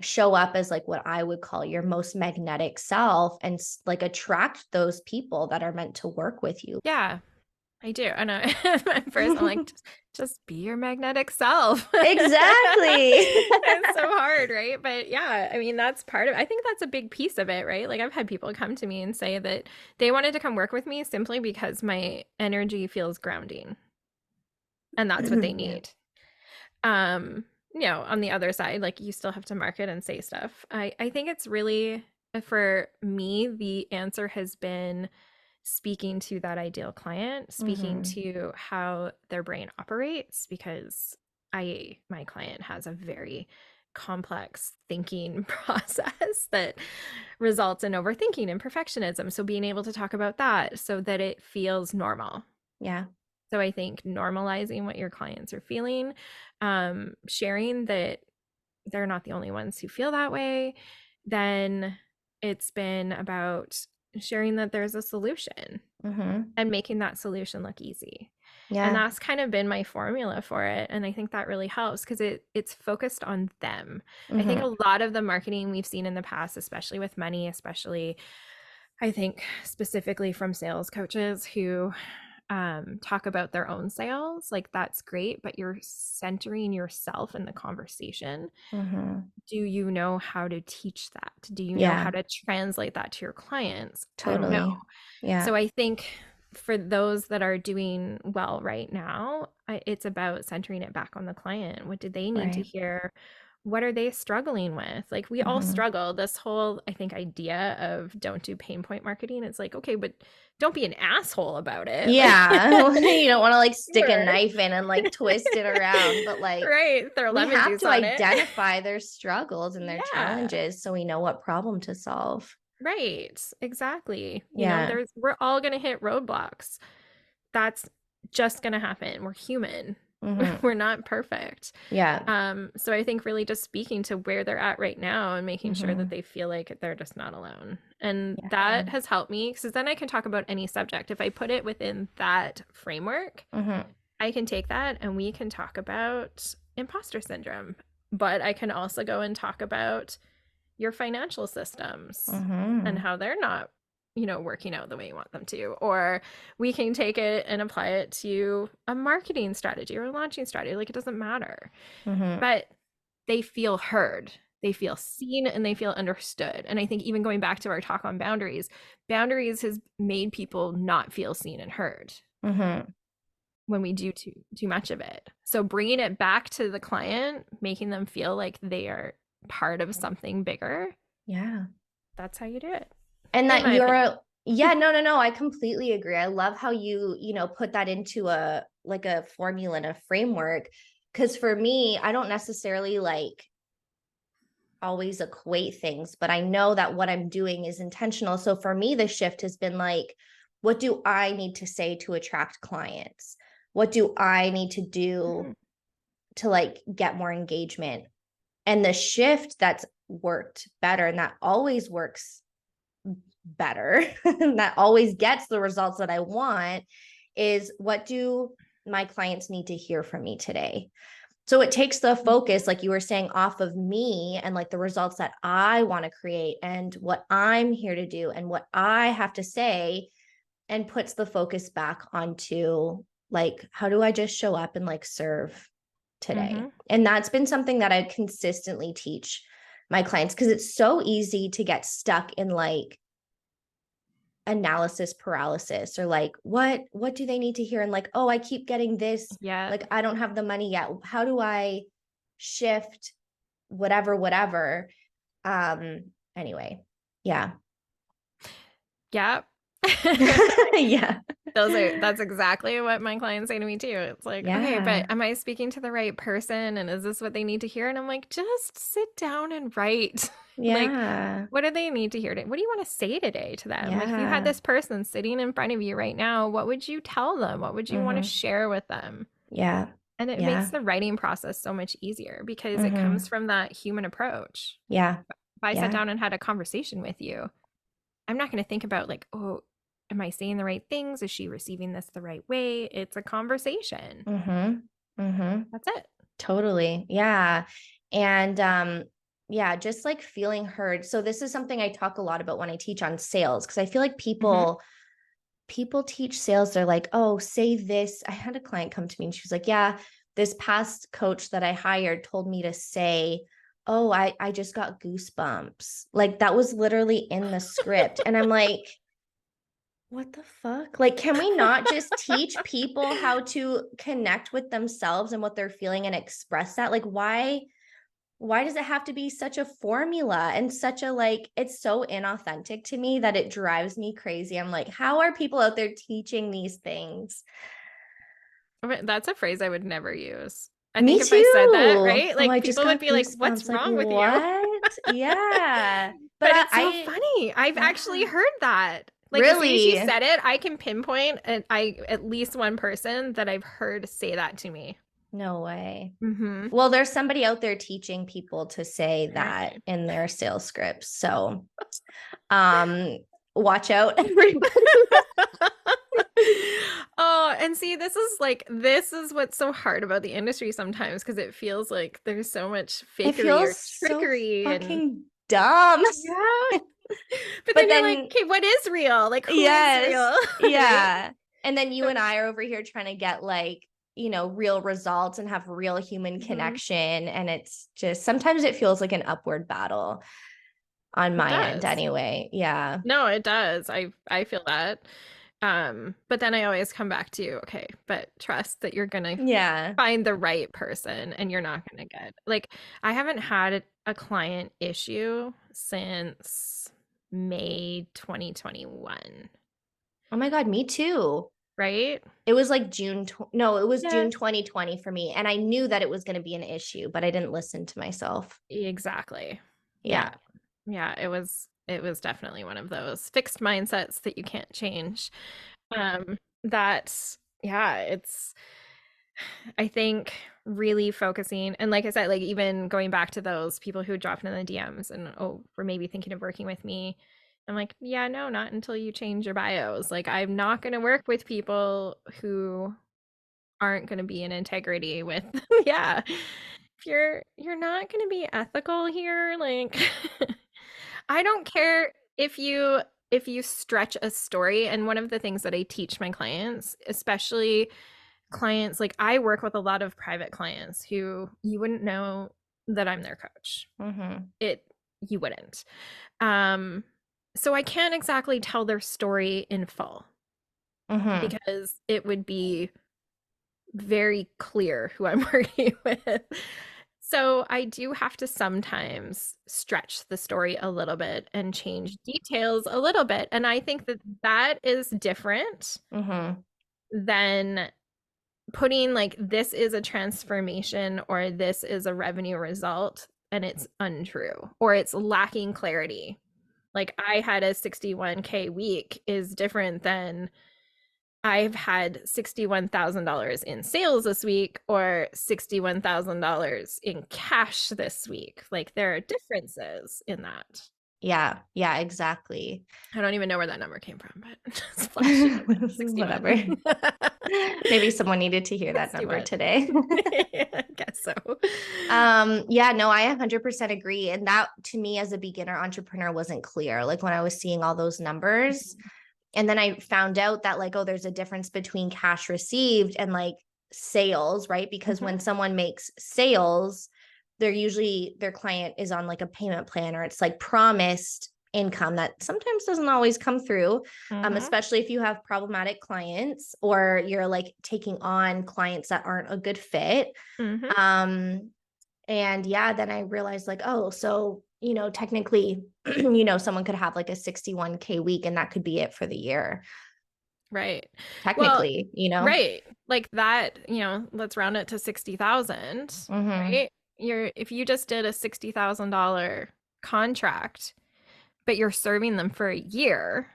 show up as like what I would call your most magnetic self and like attract those people that are meant to work with you? Yeah, I do. I know. At first, I'm like, just be your magnetic self. Exactly. It's so hard, right? But yeah, I mean, that's part of I think that's a big piece of it, right? Like, I've had people come to me and say that they wanted to come work with me simply because my energy feels grounding, and that's what they Yeah. need. On the other side, like, you still have to market and say stuff. I think it's really, for me, the answer has been speaking to that ideal client, speaking Mm-hmm. to how their brain operates, because my client has a very complex thinking process that results in overthinking and perfectionism. So being able to talk about that so that it feels normal. Yeah. So I think normalizing what your clients are feeling, sharing that they're not the only ones who feel that way. Then it's been about sharing that there's a solution Mm-hmm. and making that solution look easy. And Yeah. that's kind of been my formula for it. And I think that really helps because it's focused on them. I think Mm-hmm. a lot of the marketing we've seen in the past, especially with money, especially I think specifically from sales coaches who talk about their own sales, like, that's great, but you're centering yourself in the conversation. Mm-hmm. Do you know how to teach that? Do you know how Yeah. to translate that to your clients? I don't know. Totally. Yeah. So I think for those that are doing well right now, it's about centering it back on the client. What do they need to Right. hear? What are they struggling with? Like, we all Mm-hmm. struggle. This whole, I think, idea of don't do pain point marketing. It's like, okay, but don't be an asshole about it. Like, Yeah. You don't want to like stick a sure. knife in and like twist it around, but like Right. Throw we lemon have juice to on it. identify their struggles and their Yeah. challenges so we know what problem to solve. Right. Exactly. Yeah. We're all going to hit roadblocks. That's just going to happen. We're human. Mm-hmm. We're not perfect. Yeah. So I think really just speaking to where they're at right now and making sure that Mm-hmm. they feel like they're just not alone. And Yeah. that has helped me because then I can talk about any subject. If I put it within that framework, Mm-hmm. I can take that and we can talk about imposter syndrome. But I can also go and talk about your financial systems and Mm-hmm. how they're not, working out the way you want them to. Or we can take it and apply it to a marketing strategy or a launching strategy. Like, it doesn't matter. Mm-hmm. But they feel heard. They feel seen and they feel understood. And I think even going back to our talk on boundaries, boundaries has made people not feel seen and heard Mm-hmm. when we do too much of it. So bringing it back to the client, making them feel like they are part of something bigger, Yeah. that's how you do it, And in that my opinion. yeah, no, I completely agree. I love how you put that into a like a formula and a framework. Cause for me, I don't necessarily like always equate things, but I know that what I'm doing is intentional. So for me, the shift has been like, what do I need to say to attract clients? What do I need to do Mhm. to like get more engagement? And the shift that's worked better and that always works better and that always gets the results that I want is, what do my clients need to hear from me today? So it takes the focus, like you were saying, off of me and like the results that I want to create and what I'm here to do and what I have to say, and puts the focus back onto like, how do I just show up and like serve today? Mhm. And that's been something that I consistently teach my clients, because it's so easy to get stuck in like analysis paralysis, or like what do they need to hear, and like, oh, I keep getting this, Yeah. like I don't have the money yet, how do I shift whatever. Anyway, yeah. Yeah. Yeah, That's exactly what my clients say to me too. It's like, okay, but yeah, am I speaking to the right person? And is this what they need to hear? And I'm like, just sit down and write. Like, yeah, what do they need to hear? What do you want to say today to them? Like, if you had yeah. this person sitting in front of you right now, what would you tell them? What would you want to Mm-hmm. share with them? Yeah, And it makes yeah. the writing process so much easier because it comes Mm-hmm. from that human approach. Yeah, If I sat yeah. down and had a conversation with you, I'm not going to think about like, oh, am I saying the right things? Is she receiving this the right way? It's a conversation. Mm-hmm. Mm-hmm. That's it. Totally. Yeah. And yeah, just like feeling heard. So this is something I talk a lot about when I teach on sales, because I feel like Mm-hmm. people teach sales, they're like, oh, say this. I had a client come to me and she was like, yeah, this past coach that I hired told me to say, oh, I just got goosebumps. Like that was literally in the script. And I'm like, what the fuck? Like, can we not just teach people how to connect with themselves and what they're feeling and express that? Like, why does it have to be such a formula and such a like, it's so inauthentic to me that it drives me crazy. I'm like, how are people out there teaching these things? That's a phrase I would never use. I Me think if I said that, too. right, Oh, like I just people would got be like, what's goosebumps. Like, wrong with you? what? Yeah. But But it's so funny. I've actually yeah, heard that. Like as soon as you really? said it, I can pinpoint at least one person that I've heard say that to me. No way. Mm-hmm. Well, there's somebody out there teaching people to say that Apparently. in their sales scripts. So, um, watch out, everybody. Oh, and see, this is what's so hard about the industry sometimes because it feels like there's so much It fakery feels or so trickery and fucking dumb. yeah. But But then you're like, then, okay, what is real? Like who is yes, real? Right? yeah. And then you So, and I are over here trying to get like, real results and have real human mhm. connection. And it's just, sometimes it feels like an upward battle on It my end does. anyway. Yeah. No, it does. I feel that. But then I always come back to, okay, but trust that you're gonna Yeah. find the right person and you're not gonna get like I haven't had a client issue since May 2021, Oh my God, me too. right? It was like no, it was Yeah, June 2020 for me. And I knew that it was going to be an issue, but I didn't listen to myself. exactly. Yeah. Yeah. Yeah, it was definitely one of those fixed mindsets that you can't change. That yeah, it's I think really focusing and like I said, like even going back to those people who dropped in the DMs and oh, were maybe thinking of working with me. I'm like, yeah, no, not until you change your bios. Like I'm not going to work with people who aren't going to be in integrity with yeah. If you're not going to be ethical here, like I don't care if you stretch a story and one of the things that I teach my clients, especially clients like I work with a lot of private clients who you wouldn't know that I'm their coach. Mm-hmm. You wouldn't. So I can't exactly tell their story in full Mm-hmm. because it would be very clear who I'm working with. So I do have to sometimes stretch the story a little bit and change details a little bit. And I think that that is different Mm-hmm. than putting like this is a transformation or this is a revenue result and it's untrue or it's lacking clarity. Like I had a 61K week is different than I've had $61,000 in sales this week or $61,000 in cash this week. Like there are differences in that. Yeah. Yeah, exactly. I don't even know where that number came from, but it's flashing. 61. Whatever. Maybe someone needed to hear that number 61. today. I guess so. Yeah, no, I 100% agree. And that to me as a beginner entrepreneur wasn't clear. Like when I was seeing all those numbers, and then I found out that like, oh, there's a difference between cash received and like sales, right? Because when someone makes sales, they're usually their client is on like a payment plan or it's like promised income that sometimes doesn't always come through, especially if you have problematic clients or you're like taking on clients that aren't a good fit. And yeah, then I realized like, oh, so, technically, someone could have like a 61K week and that could be it for the year. Right. Well, Technically, right. Like that, let's round it to 60,000, Mm-hmm. right? If you just did a $60,000 contract, but you're serving them for a year,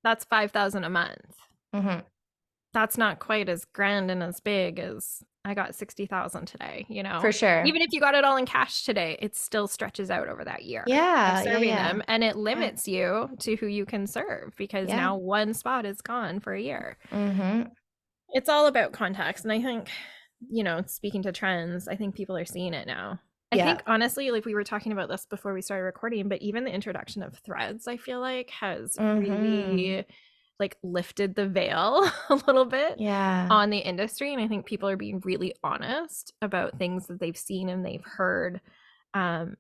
that's 5,000 a month. Mm-hmm. That's not quite as grand and as big as I got 60,000 today, For sure. Even if you got it all in cash today, it still stretches out over that year of Yeah. serving Yeah. them and it limits you to who you can serve because Yeah. now one spot is gone for a year. Mm-hmm. It's all about context. And I think, speaking to trends, I think people are seeing it now. I Yeah. think honestly, like we were talking about this before we started recording, but even the introduction of threads, I feel like has really like lifted the veil a little bit Yeah. on the industry. And I think people are being really honest about things that they've seen and they've heard. And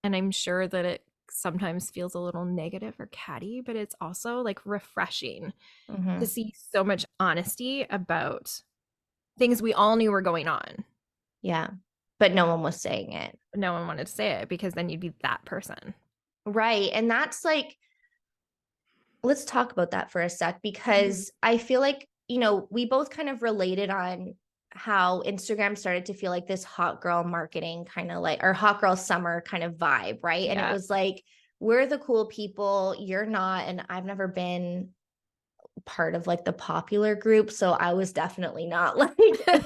I'm sure that it sometimes feels a little negative or catty, but it's also like refreshing to see so much honesty about things we all knew were going on. Yeah. But no one was saying it. No one wanted to say it because then you'd be that person. Right. And that's like, let's talk about that for a sec, because I feel like, we both kind of related on how Instagram started to feel like this hot girl marketing kind of like, or hot girl summer kind of vibe. Right. And it was like, we're the cool people, you're not. And I've never been part of like the popular group. So I was definitely not like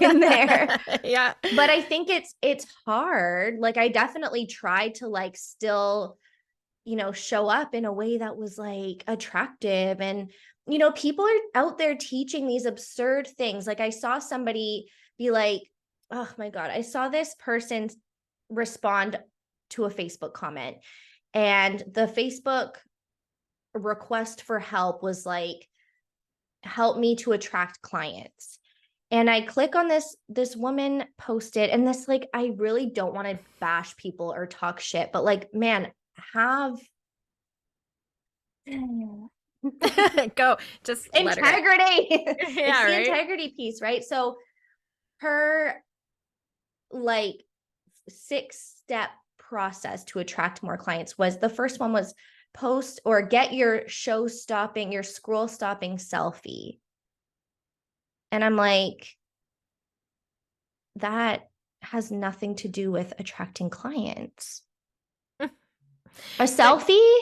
in there. Yeah. But I think it's hard. Like I definitely tried to like still, show up in a way that was like attractive. And, people are out there teaching these absurd things. Like I saw somebody be like, oh my God, I saw this person respond to a Facebook comment, and the Facebook request for help was like, help me to attract clients. And I click on this woman posted, and this, like, I really don't want to bash people or talk shit, but like, man, have go just integrity. It's The integrity piece, right? So her like 6-step process to attract more clients was, the first one was post or get your scroll stopping selfie. And I'm like, that has nothing to do with attracting clients. A selfie?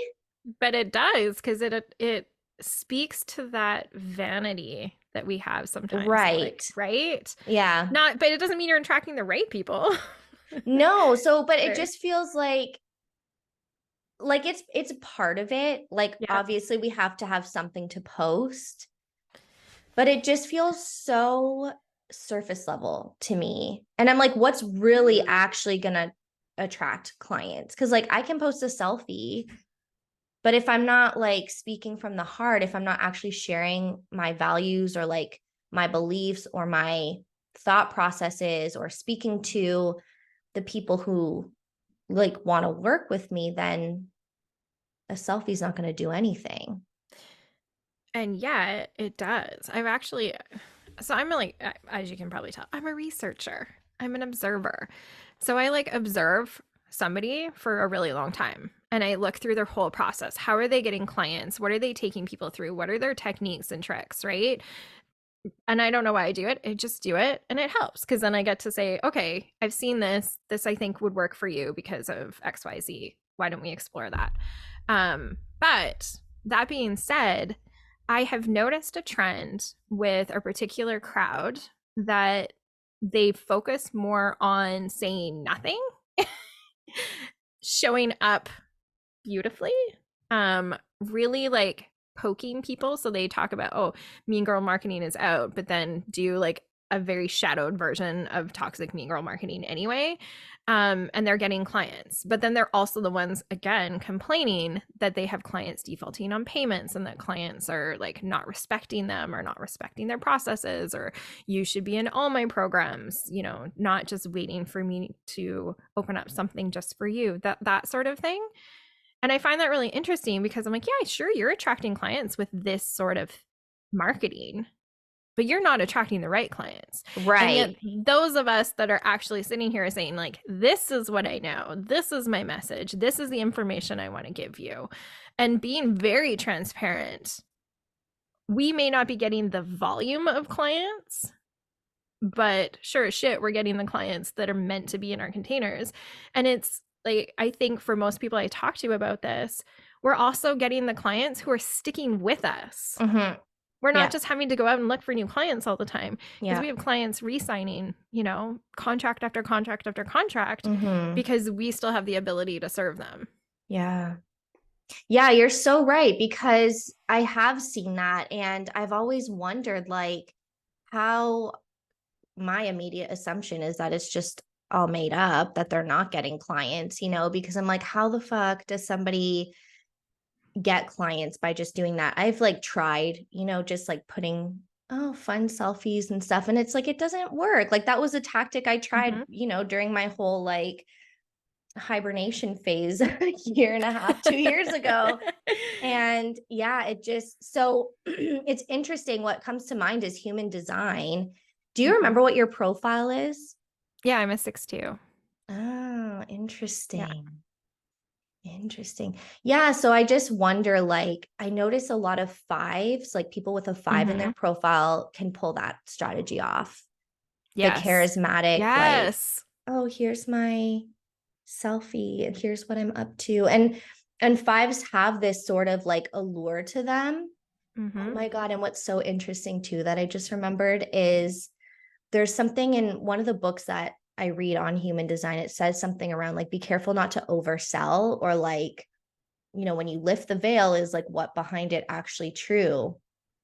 But it does, because it speaks to that vanity that we have sometimes. Right. Like, right? Yeah. But it doesn't mean you're attracting the right people. No. So, but it just feels like it's part of it. Like, obviously we have to have something to post, but it just feels so surface level to me. And I'm like, what's really actually gonna attract clients? Because like I can post a selfie, but if I'm not like speaking from the heart, if I'm not actually sharing my values or like my beliefs or my thought processes or speaking to the people who like want to work with me, then a selfie's not going to do anything. And yet it does. I've actually, so I'm like, as you can probably tell, I'm a researcher, I'm an observer. So I like observe somebody for a really long time and I look through their whole process. How are they getting clients? What are they taking people through? What are their techniques and tricks, right? And I don't know why I do it. I just do it and it helps because then I get to say, okay, I've seen this. This I think would work for you because of XYZ. Why don't we explore that? But that being said, I have noticed a trend with a particular crowd that they focus more on saying nothing, showing up beautifully, really like poking people. So they talk about, oh, mean girl marketing is out, but then do like a very shadowed version of toxic mean girl marketing anyway. And they're getting clients. But then they're also the ones, again, complaining that they have clients defaulting on payments and that clients are like not respecting them or not respecting their processes, or you should be in all my programs, you know, not just waiting for me to open up something just for you, that sort of thing. And I find that really interesting because I'm like, yeah, sure, you're attracting clients with this sort of marketing, but you're not attracting the right clients. And yet, Right. those of us that are actually sitting here saying, like, this is what I know, this is my message, this is the information I want to give you, and being very transparent, we may not be getting the volume of clients, but sure as shit, we're getting the clients that are meant to be in our containers. And it's like, I think for most people I talk to about this, we're also getting the clients who are sticking with us. Mm-hmm. We're not Yeah. just having to go out and look for new clients all the time because Yeah. we have clients re-signing, you know, contract after contract after contract Mm-hmm. because we still have the ability to serve them. Yeah. Yeah, you're so right, because I have seen that and I've always wondered like how my immediate assumption is that it's just all made up, that they're not getting clients, because I'm like, how the fuck does somebody get clients by just doing that? I've like tried, just like putting fun selfies and stuff, and it's like it doesn't work. Like that was a tactic I tried, Mm-hmm. during my whole like hibernation phase a year and a half, 2 years ago. And yeah, it just, so it's interesting. What comes to mind is human design. Do you Mm-hmm. remember what your profile is? Yeah, I'm a 6'2". Oh, Yeah. interesting. Interesting. Yeah. So I just wonder, like, I notice a lot of fives, like people with a five in Mm-hmm. their profile can pull that strategy off. The Yes. charismatic, like, Yes. oh, here's my selfie and here's what I'm up to. And fives have this sort of like allure to them. Oh Mm-hmm. my God. And what's so interesting too that I just remembered is there's something in one of the books that I read on human design. It says something around like, be careful not to oversell, or like, when you lift the veil, is like what behind it actually true,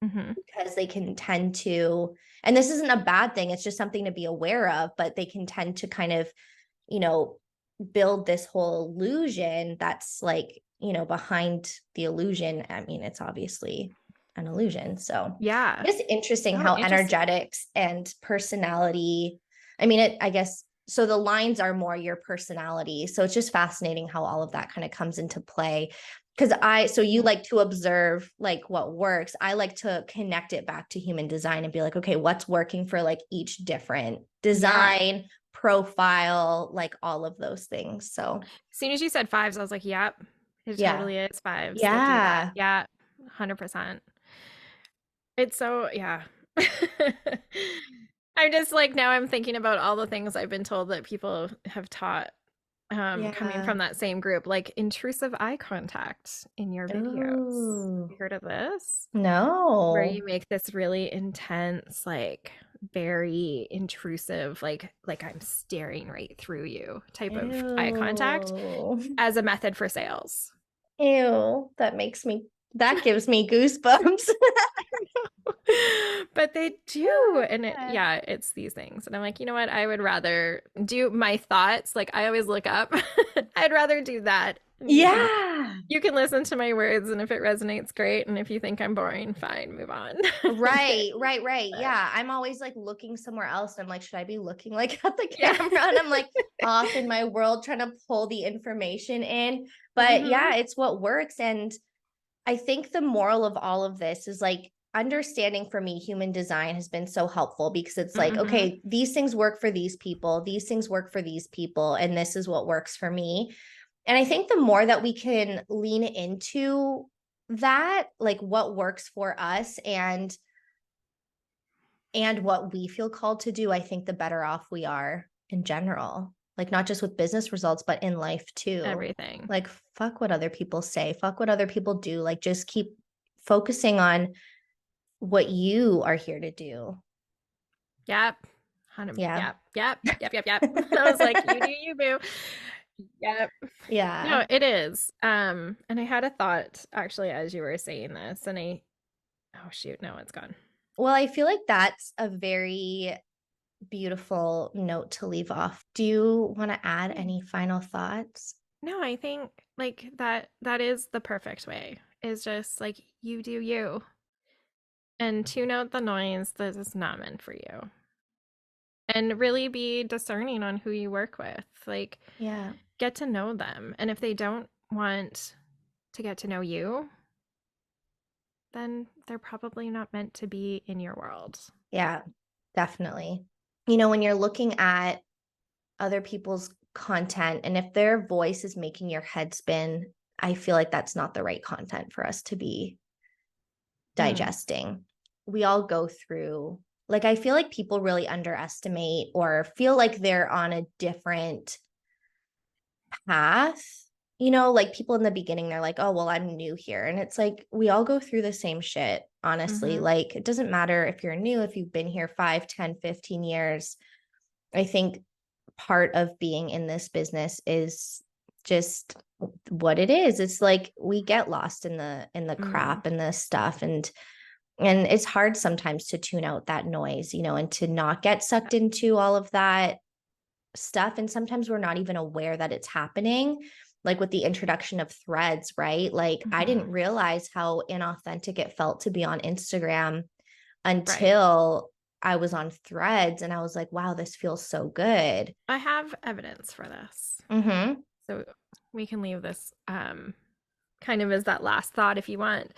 Mm-hmm. because they can tend to, and this isn't a bad thing, it's just something to be aware of, but they can tend to kind of, you know, build this whole illusion that's like, behind the illusion. I mean, it's obviously an illusion. So Yeah. it's interesting Oh, how interesting. energetics and personality, I mean, I guess, so the lines are more your personality. So it's just fascinating how all of that kind of comes into play. So you Yeah. like to observe like what works. I like to connect it back to human design and be like, okay, what's working for like each different Yeah. design, profile, like all of those things. So As soon as you said fives, I was like, yep, it yeah. totally is fives that do that. Yeah. Yeah, 100%. It's so, yeah. I'm just like, now I'm thinking about all the things I've been told that people have taught coming Yeah. from that same group, like intrusive eye contact in your videos. Have Oh, you heard of this? Where no. you make this really intense, like very intrusive, like I'm staring right through you type of eye contact Ew. as a method for sales. Ew. That gives me goosebumps. But they do. And it's these things. And I'm like, you know what? I would rather do my thoughts. Like I always look up. I'd rather do that. And Yeah. you can listen to my words, and if it resonates, great. And if you think I'm boring, fine, move on. Right. Yeah. I'm always like looking somewhere else. I'm like, should I be looking like at the Yeah. camera? And I'm like off in my world trying to pull the information in. But yeah, it's what works. And I think the moral of all of this is like understanding, for me, human design has been so helpful because it's like, okay, these things work for these people, these things work for these people, and this is what works for me. And I think the more that we can lean into that, like what works for us and what we feel called to do, I think the better off we are in general. Like not just with business results, but in life too. Everything. Like fuck what other people say, fuck what other people do. Like just keep focusing on what you are here to do. Yep. Yeah. Yep. I was like, you do you, boo. Yep. Yeah. No, it is. And I had a thought actually as you were saying this, and oh shoot, no, it's gone. Well, I feel like that's a very beautiful note to leave off. Do you want to add any final thoughts? No, I think like that is the perfect way. Is just like you do you. And tune out the noise that is not meant for you. And really be discerning on who you work with. Like, yeah, get to know them. And if they don't want to get to know you, then they're probably not meant to be in your world. Yeah, definitely. You know, when you're looking at other people's content and if their voice is making your head spin, I feel like that's not the right content for us to be digesting. We all go through, like, I feel like people really underestimate or feel like they're on a different path. You know, like people in the beginning, they're like, oh, well, I'm new here. And it's like, we all go through the same shit, honestly. Like, it doesn't matter if you're new, if you've been here 5, 10, 15 years. I think part of being in this business is just what it is. It's like we get lost in the crap and the stuff. And it's hard sometimes to tune out that noise, you know, and to not get sucked into all of that stuff. And sometimes we're not even aware that it's happening. Like with the introduction of threads, right? Like I didn't realize how inauthentic it felt to be on Instagram until I was on threads and I was like, wow, this feels so good. I have evidence for this. So we can leave this kind of as that last thought if you want.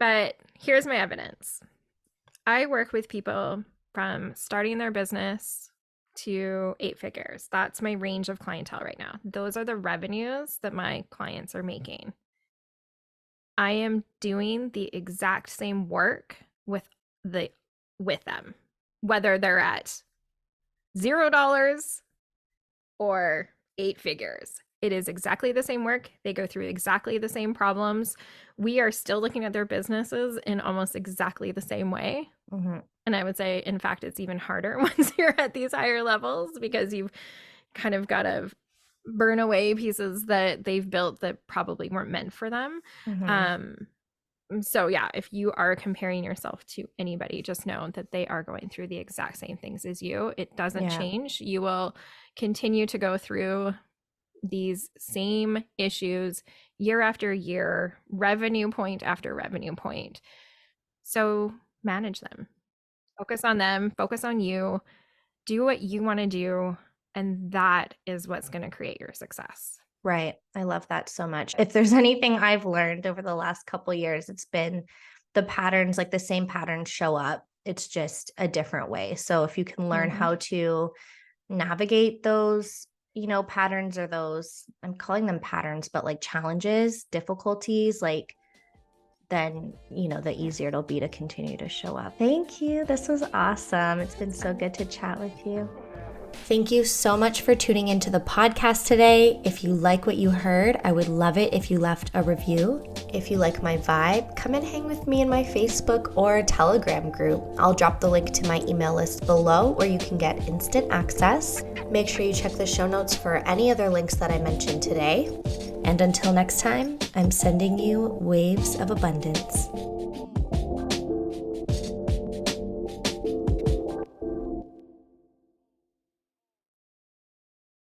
But here's my evidence. I work with people from starting their business to 8 figures. That's my range of clientele right now. Those are the revenues that my clients are making. I am doing the exact same work with them, whether they're at $0 or 8 figures. It is exactly the same work. They go through exactly the same problems. We are still looking at their businesses in almost exactly the same way. And I would say, in fact, it's even harder once you're at these higher levels because you've kind of got to burn away pieces that they've built that probably weren't meant for them. So yeah, if you are comparing yourself to anybody, just know that they are going through the exact same things as you. It doesn't change. You will continue to go through these same issues year after year, revenue point after revenue point. So manage them. Focus on them, focus on you, do what you want to do, and that is what's going to create your success. Right. I love that so much. If there's anything I've learned over the last couple of years, it's been the patterns, like the same patterns show up. It's just a different way. So if you can learn how to navigate those, you know, patterns or those, I'm calling them patterns, but like challenges, difficulties, like then, you know, the easier it'll be to continue to show up. Thank you. This was awesome. It's been so good to chat with you. Thank you so much for tuning into the podcast today. If you like what you heard, I would love it if you left a review. If you like my vibe, come and hang with me in my Facebook or Telegram group. I'll drop the link to my email list below where you can get instant access. Make sure you check the show notes for any other links that I mentioned today. And until next time, I'm sending you waves of abundance.